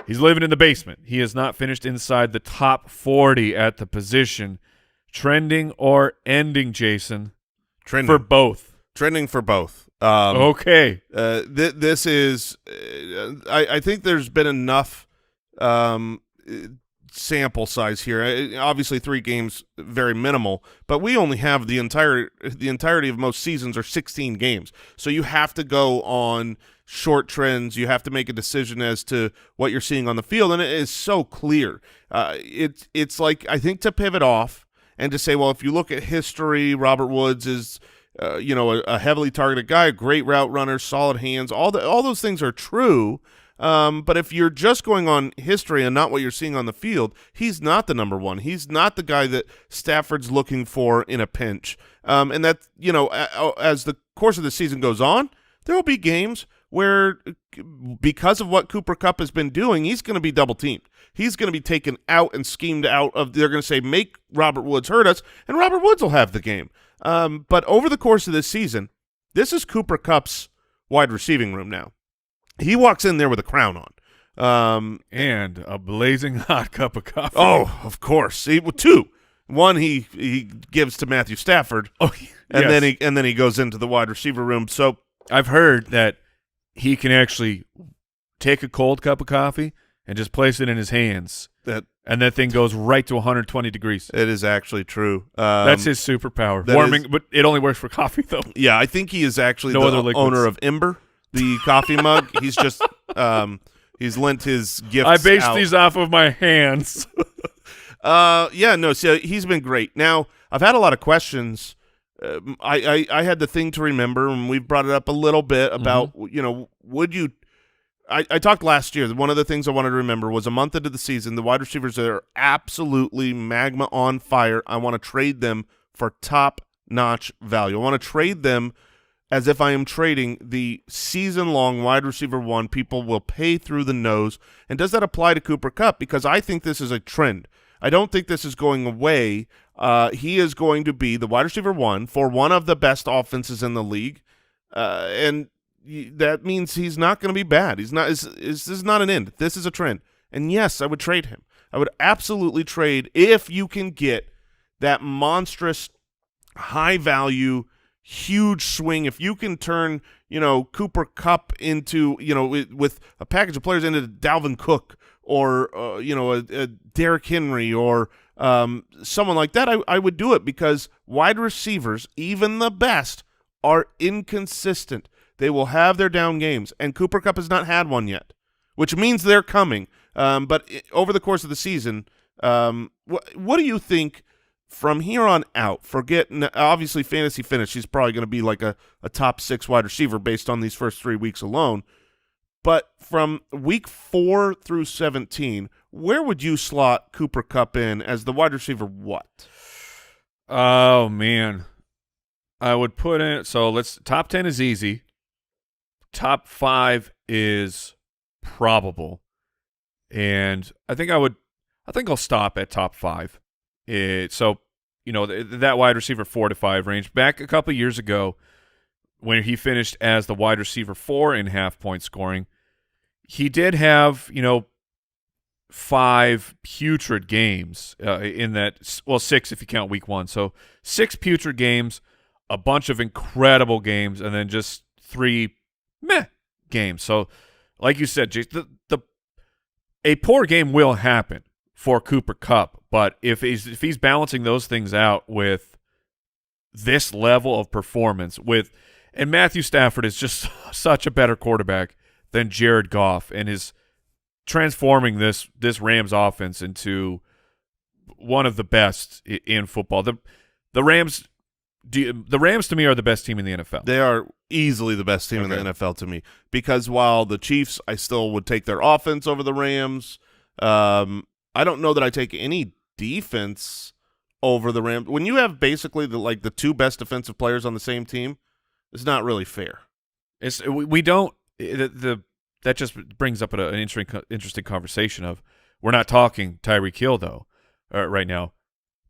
He's living in the basement. He has not finished inside the top 40 at the position. Trending or ending, Jason?
Trending.
For both.
Trending for both.
Okay.
This is I think there's been enough sample size here. Obviously 3 games, very minimal, but we only have the entirety of most seasons are 16 games. So you have to go on short trends. You have to make a decision as to what you're seeing on the field, and it is so clear. It's like, I think, to pivot off and to say, well, if you look at history, Robert Woods is a heavily targeted guy, a great route runner, solid hands. All those things are true. But if you're just going on history and not what you're seeing on the field, he's not the number 1. He's not the guy that Stafford's looking for in a pinch. And that, as the course of the season goes on, there will be games where, because of what Cooper Kupp has been doing, he's going to be double teamed. He's going to be taken out and schemed out of. They're going to say, make Robert Woods hurt us, and Robert Woods will have the game. But over the course of this season, this is Cooper Kupp's wide receiving room now. He walks in there with a crown on.
And a blazing hot cup of coffee.
Oh, of course. 2. One he gives to Matthew Stafford.
Oh,
and
yes.
then he goes into the wide receiver room. So
I've heard that he can actually take a cold cup of coffee and just place it in his hands. And that thing goes right to 120 degrees.
It is actually true.
That's his superpower. Warming, but it only works for coffee, though.
Yeah, I think he is actually the owner of Ember, the coffee mug. He's just he's lent his gifts.
I based
out.
these off of my hands.
So he's been great. Now, I've had a lot of questions. I had the thing to remember, and we've brought it up a little bit about, would you – I talked last year. One of the things I wanted to remember was a month into the season, the wide receivers that are absolutely magma on fire, I want to trade them for top-notch value. I want to trade them as if I am trading the season-long wide receiver 1. People will pay through the nose. And does that apply to Cooper Kupp? Because I think this is a trend. I don't think this is going away. He is going to be the wide receiver 1 for one of the best offenses in the league. And that means he's not going to be bad. He's not. This is not an end. This is a trend. And yes, I would trade him. I would absolutely trade if you can get that monstrous, high-value, huge swing. If you can turn, Cooper Kupp into, with a package of players into Dalvin Cook or, a Derrick Henry or someone like that, I would do it, because wide receivers, even the best, are inconsistent. They will have their down games, and Cooper Kupp has not had one yet, which means they're coming. But over the course of the season, what do you think from here on out? Forget, obviously, fantasy finish, he's probably going to be like a top 6 wide receiver based on these first 3 weeks alone. But from week 4 through 17, where would you slot Cooper Kupp in as the wide receiver what?
Oh, man. I would put in – so top 10 is easy. Top 5 is probable. And I think I'll stop at top 5. So, that wide receiver 4 to 5 range. Back a couple years ago when he finished as the wide receiver 4 in half-point scoring, he did have, 5 putrid games in that – well, 6 if you count week 1. So 6 putrid games, a bunch of incredible games, and then just 3 meh games. So like you said, Jason, a poor game will happen for Cooper Kupp, but if he's balancing those things out with this level of performance and Matthew Stafford is just such a better quarterback than Jared Goff and is transforming this Rams offense into one of the best in football. The Rams to me are the best team in the NFL.
They are easily the best team in the NFL to me, because while the Chiefs, I still would take their offense over the Rams. I don't know that I take any defense over the Rams. When you have basically the 2 best defensive players on the same team, it's not really fair. That just brings up an interesting conversation of we're not talking Tyreek Hill though right now,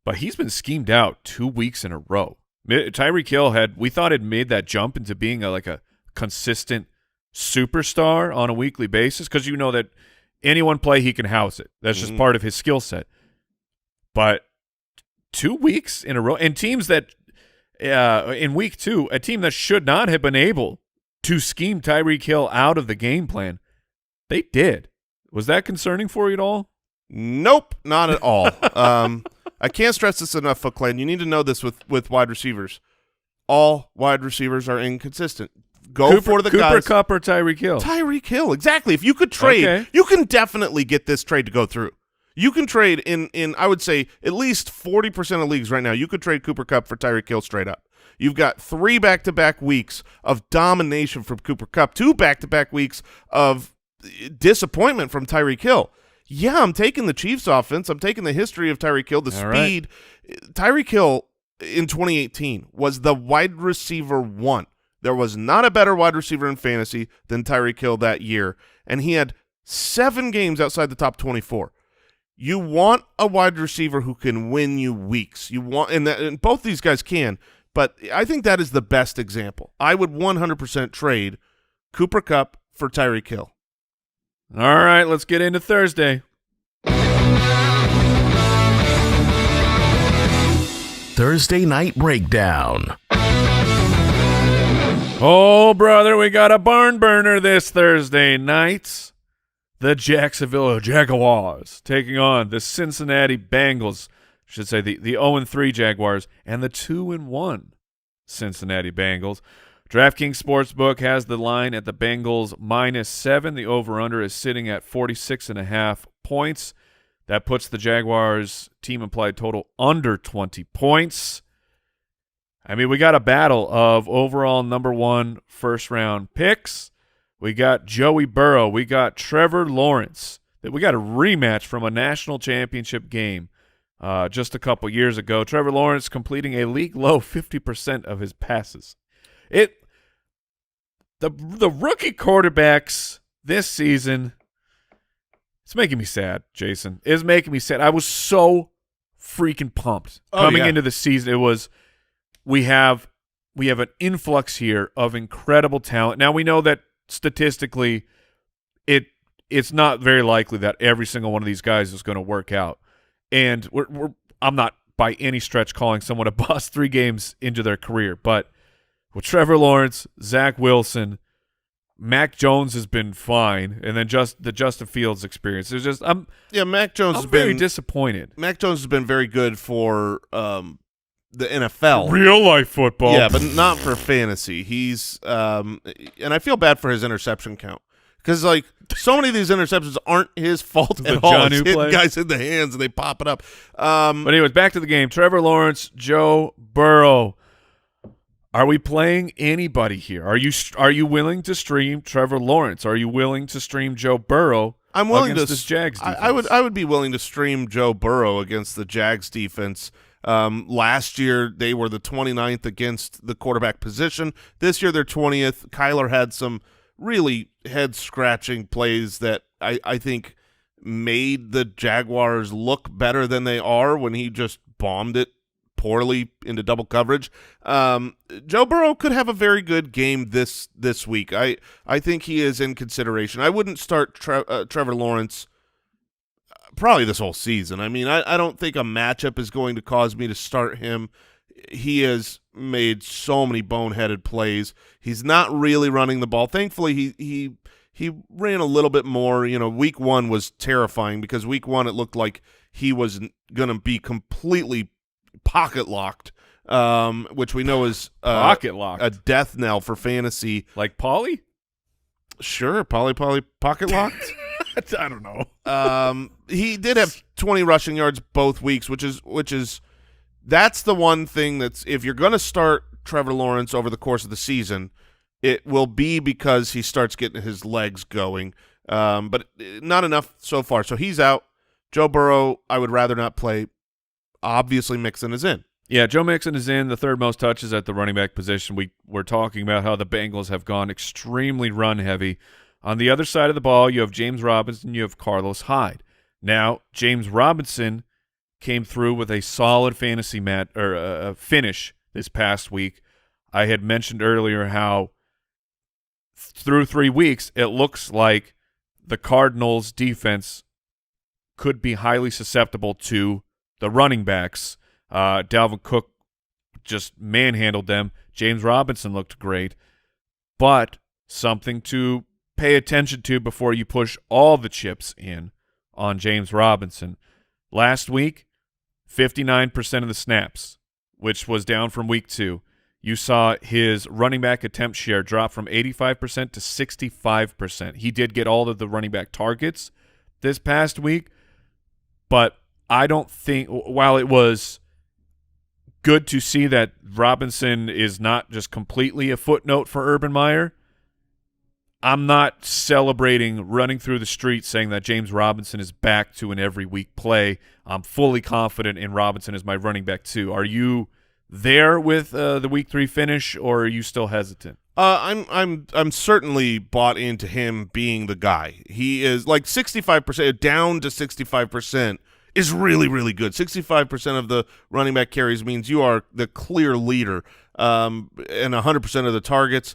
but he's been schemed out 2 weeks in a row. Tyreek Hill we thought had made that jump into being a consistent superstar on a weekly basis, because you know that any one play he can house it. That's just part of his skill set. But 2 weeks in a row, and teams that in week 2, a team that should not have been able to scheme Tyreek Hill out of the game plan, they did. Was that concerning for you at all? Nope, not at all. I can't stress this enough, Foot Clan. You need to know this with wide receivers. All wide receivers are inconsistent. For the guys.
Cooper Kupp or Tyreek Hill?
Tyreek Hill, exactly. If you could trade, you can definitely get this trade to go through. You can trade in I would say, at least 40% of leagues right now, you could trade Cooper Kupp for Tyreek Hill straight up. You've got 3 back-to-back weeks of domination from Cooper Kupp, 2 back-to-back weeks of disappointment from Tyreek Hill. Yeah, I'm taking the Chiefs offense. I'm taking the history of Tyreek Hill, the speed. Right. Tyreek Hill in 2018 was the wide receiver 1. There was not a better wide receiver in fantasy than Tyreek Hill that year, and he had 7 games outside the top 24. You want a wide receiver who can win you weeks. You want, and both these guys can, but I think that is the best example. I would 100% trade Cooper Kupp for Tyreek Hill.
All right, let's get into Thursday.
Thursday Night Breakdown.
Oh, brother, we got a barn burner this Thursday night. The Jacksonville Jaguars taking on the Cincinnati Bengals. I should say the 0-3 Jaguars and the 2-1 Cincinnati Bengals. DraftKings Sportsbook has the line at the Bengals -7. The over-under is sitting at 46.5 points. That puts the Jaguars' team implied total under 20 points. I mean, we got a battle of overall number 1 first-round picks. We got Joey Burrow. We got Trevor Lawrence. We got a rematch from a national championship game just a couple years ago. Trevor Lawrence completing a league-low 50% of his passes. The rookie quarterbacks this season, it's making me sad, Jason. It's making me sad. I was so freaking pumped coming into the season. It was we have an influx here of incredible talent. Now we know that statistically it's not very likely that every single one of these guys is going to work out. And I'm not by any stretch calling someone a bust 3 games into their career, but with Trevor Lawrence, Zach Wilson, Mac Jones has been fine, and then just the Justin Fields experience. It's just
Mac Jones
I'm
has
very
been
disappointed.
Mac Jones has been very good for the NFL,
real life football.
Yeah, but not for fantasy. He's and I feel bad for his interception count, because so many of these interceptions aren't his fault at all. It's hitting guys in the hands and they pop it up. But
anyways, back to the game. Trevor Lawrence, Joe Burrow. Are we playing anybody here? Are you willing to stream Trevor Lawrence? Are you willing to stream Joe Burrow?
I'm willing
against
to.
this Jags defense?
I would be willing to stream Joe Burrow against the Jags defense. Last year they were the 29th against the quarterback position. This year they're 20th. Kyler had some really head-scratching plays that I think made the Jaguars look better than they are when he just bombed it poorly into double coverage. Joe Burrow could have a very good game this week. I think he is in consideration. I wouldn't start Trevor Lawrence probably this whole season. I mean, I don't think a matchup is going to cause me to start him. He has made so many boneheaded plays. He's not really running the ball. Thankfully, he ran a little bit more. You know, week 1 was terrifying because week 1 it looked like he was going to be completely pocket locked, which we know is
pocket locked,
a death knell for fantasy.
Like Pauly?
Sure, Pauly pocket locked.
I don't know.
He did have 20 rushing yards both weeks, which is that's the one thing that's, if you're going to start Trevor Lawrence over the course of the season, it will be because he starts getting his legs going. But not enough so far. So he's out. Joe Burrow, I would rather not play. Obviously, Mixon is in.
Yeah, Joe Mixon is in, the third most touches at the running back position. We're talking about how the Bengals have gone extremely run-heavy. On the other side of the ball, you have James Robinson, you have Carlos Hyde. Now, James Robinson came through with a solid fantasy finish this past week. I had mentioned earlier how through 3 weeks, it looks like the Cardinals' defense could be highly susceptible to the running backs. Dalvin Cook just manhandled them. James Robinson looked great. But something to pay attention to before you push all the chips in on James Robinson. Last week, 59% of the snaps, which was down from week 2. You saw his running back attempt share drop from 85% to 65%. He did get all of the running back targets this past week, but I don't think, while it was good to see that Robinson is not just completely a footnote for Urban Meyer, I'm not celebrating running through the streets saying that James Robinson is back to an every week play. I'm fully confident in Robinson as my running back too. Are you there with the week 3 finish, or are you still hesitant?
I'm certainly bought into him being the guy. He is like 65%, down to 65% is really, really good. 65% of the running back carries means you are the clear leader, and 100% of the targets.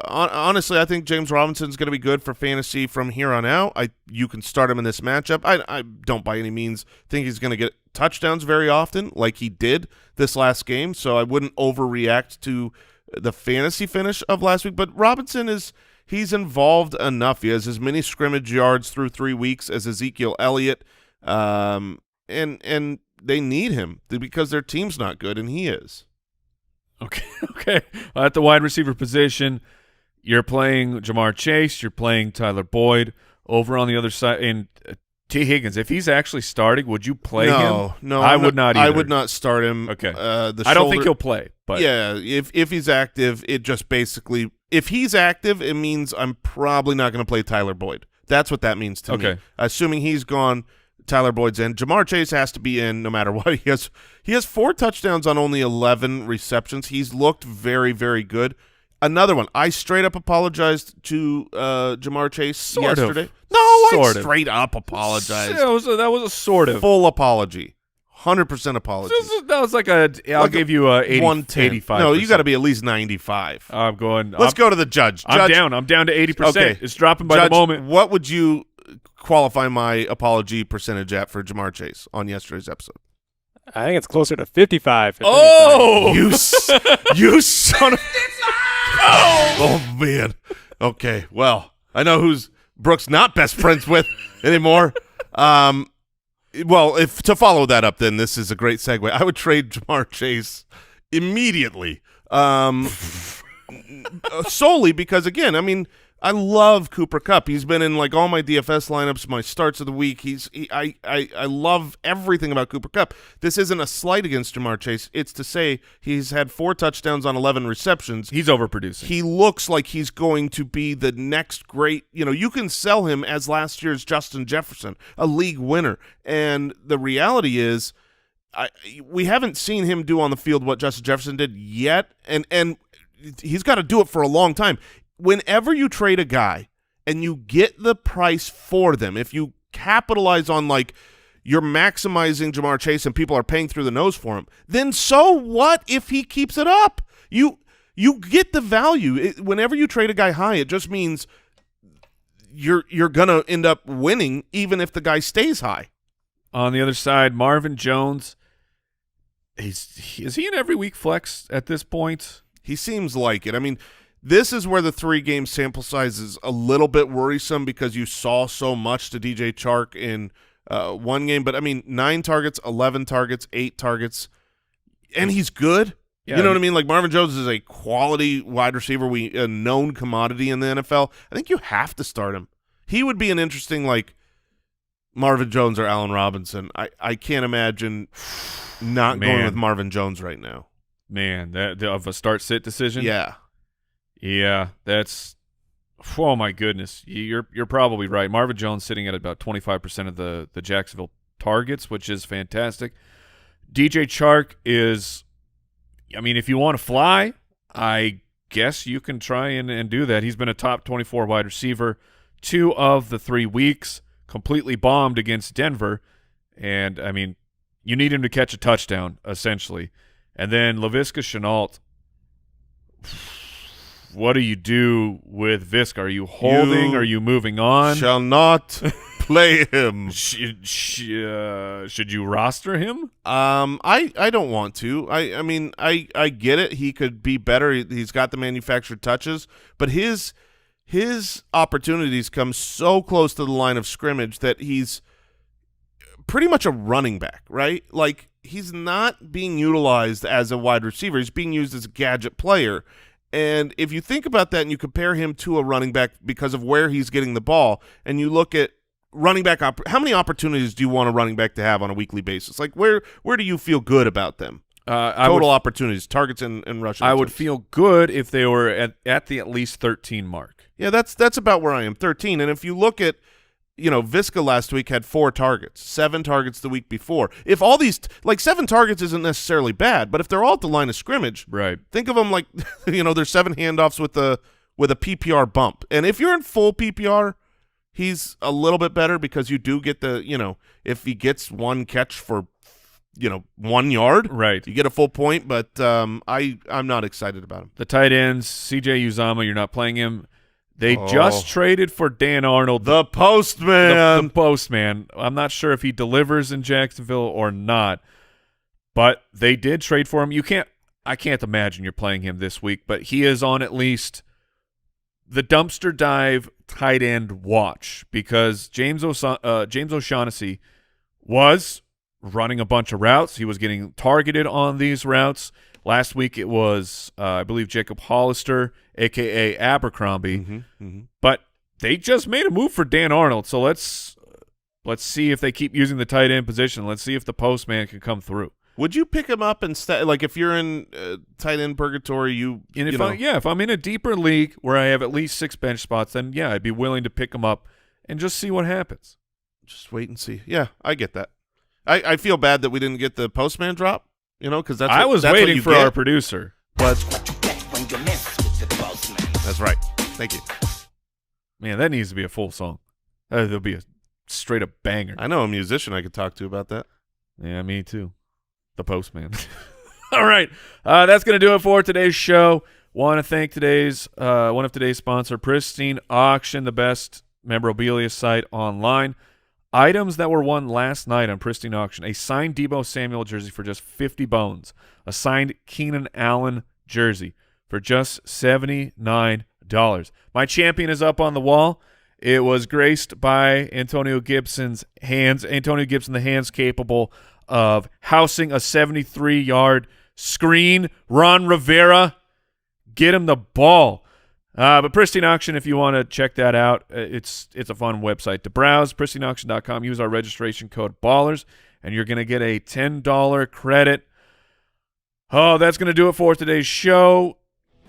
Honestly, I think James Robinson's going to be good for fantasy from here on out. You can start him in this matchup. I don't by any means think he's going to get touchdowns very often like he did this last game, so I wouldn't overreact to the fantasy finish of last week. But Robinson he's involved enough. He has as many scrimmage yards through 3 weeks as Ezekiel Elliott, and they need him because their team's not good, and he is.
Okay. At the wide receiver position, you're playing Jamar Chase, you're playing Tyler Boyd. Over on the other side, in T. Higgins, if he's actually starting, would you play him?
No,
I would not either.
I would not start him.
Okay. I don't think he'll play. But
yeah, if he's active, it just basically – if he's active, it means I'm probably not going to play Tyler Boyd. That's what that means to me. Assuming he's gone – Tyler Boyd's in. Jamar Chase has to be in no matter what. He has 4 touchdowns on only 11 receptions. He's looked very, very good. Another one. I straight up apologized to Jamar Chase yesterday. No, I straight up apologized.
That was a sort of
full apology. 100% apology.
That was like I'll give you a 85.
No, you got to be at least 95.
I'm going.
Let's go to the judge.
I'm down to 80%.
Okay.
It's dropping by
Judge,
the moment.
What would you qualify my apology percentage at for Jamar Chase on yesterday's episode?
I think it's closer to 55.
Oh,
you son of oh man. Okay, well, I know who's Brooks not best friends with anymore. Well, if to follow that up, then this is a great segue. I would trade Jamar Chase immediately, solely because, again, I mean, I love Cooper Kupp. He's been in like all my DFS lineups, my starts of the week. I love everything about Cooper Kupp. This isn't a slight against Jamar Chase. It's to say he's had 4 touchdowns on 11 receptions.
He's overproducing.
He looks like he's going to be the next great, you can sell him as last year's Justin Jefferson, a league winner. And the reality is we haven't seen him do on the field what Justin Jefferson did yet, and he's got to do it for a long time. Whenever you trade a guy and you get the price for them, if you capitalize on like you're maximizing Jamar Chase and people are paying through the nose for him, then so what if he keeps it up? You get the value. Whenever you trade a guy high, it just means you're gonna end up winning even if the guy stays high.
On the other side, Marvin Jones, is he an every week flex at this point?
He seems like it. I mean, this is where the 3-game sample size is a little bit worrisome because you saw so much to DJ Chark in one game. But, I mean, 9 targets, 11 targets, 8 targets, and he's good.
Yeah,
you know what I mean? Like Marvin Jones is a quality wide receiver, a known commodity in the NFL. I think you have to start him. He would be an interesting, like, Marvin Jones or Allen Robinson. I can't imagine not going with Marvin Jones right now.
Man, that of a start-sit decision?
Yeah.
Yeah, that's – oh, my goodness. You're probably right. Marvin Jones sitting at about 25% of the Jacksonville targets, which is fantastic. DJ Chark is – I mean, if you want to fly, I guess you can try and do that. He's been a top 24 wide receiver 2 of the 3 weeks, completely bombed against Denver. And, I mean, you need him to catch a touchdown, essentially. And then Laviska Shenault – what do you do with Visk? Are you holding? Are you moving on?
Shall not play him.
Should you roster him?
I don't want to. I mean, I get it. He could be better. He's got the manufactured touches, but his opportunities come so close to the line of scrimmage that he's pretty much a running back, right? Like, he's not being utilized as a wide receiver. He's being used as a gadget player. And if you think about that and you compare him to a running back because of where he's getting the ball, and you look at running back, how many opportunities do you want a running back to have on a weekly basis? Like, where do you feel good about them? Total opportunities, targets, and rushing.
I would feel good if they were at the at least 13 mark.
Yeah, that's about where I am, 13. And if you look at, Viska last week had 4 targets, 7 targets the week before. If all these, like 7 targets isn't necessarily bad, but if they're all at the line of scrimmage,
right?
Think of them like, there's 7 handoffs with a PPR bump. And if you're in full PPR, he's a little bit better because you do get the, if he gets 1 catch for, 1 yard,
right?
You get a full point, but I'm not excited about him.
The tight ends, CJ Uzomah, you're not playing him. They just traded for Dan Arnold.
The postman.
The postman. I'm not sure if he delivers in Jacksonville or not, but they did trade for him. I can't imagine you're playing him this week, but he is on at least the dumpster dive tight end watch because James O'Shaughnessy was running a bunch of routes. He was getting targeted on these routes. Last week it was, I believe, Jacob Hollister, a.k.a. Abercrombie. But they just made a move for Dan Arnold, so let's see if they keep using the tight end position. Let's see if the postman can come through.
Would you pick him up instead? Like if you're in tight end purgatory,
if I'm in a deeper league where I have at least 6 bench spots, then yeah, I'd be willing to pick him up and just see what happens.
Just wait and see. Yeah, I get that. I feel bad that we didn't get the postman drop. Because
I was waiting for our producer.
But that's right. Thank you.
Man, that needs to be a full song. There'll be a straight up banger.
I know a musician I could talk to about that.
Yeah, me too. The postman. All right, that's gonna do it for today's show. Want to thank one of today's sponsor, Pristine Auction, the best memorabilia site online. Items that were won last night on Pristine Auction: a signed Deebo Samuel jersey for just 50 bones, a signed Keenan Allen jersey for just $79. My champion is up on the wall. It was graced by Antonio Gibson's hands. Antonio Gibson, the hands capable of housing a 73-yard screen. Ron Rivera, get him the ball. But Pristine Auction, if you want to check that out, it's a fun website to browse. PristineAuction.com. Use our registration code BALLERS, and you're going to get a $10 credit. Oh, that's going to do it for today's show.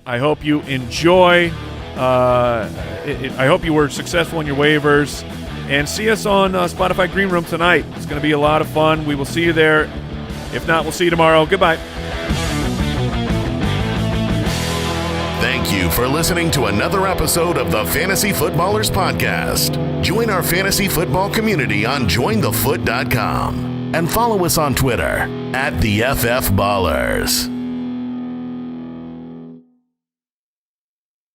I hope you enjoy. I hope you were successful in your waivers. And see us on Spotify Green Room tonight. It's going to be a lot of fun. We will see you there. If not, we'll see you tomorrow. Goodbye.
Thank you for listening to another episode of the Fantasy Footballers Podcast. Join our fantasy football community on jointhefoot.com and follow us on Twitter @TheFFBallers.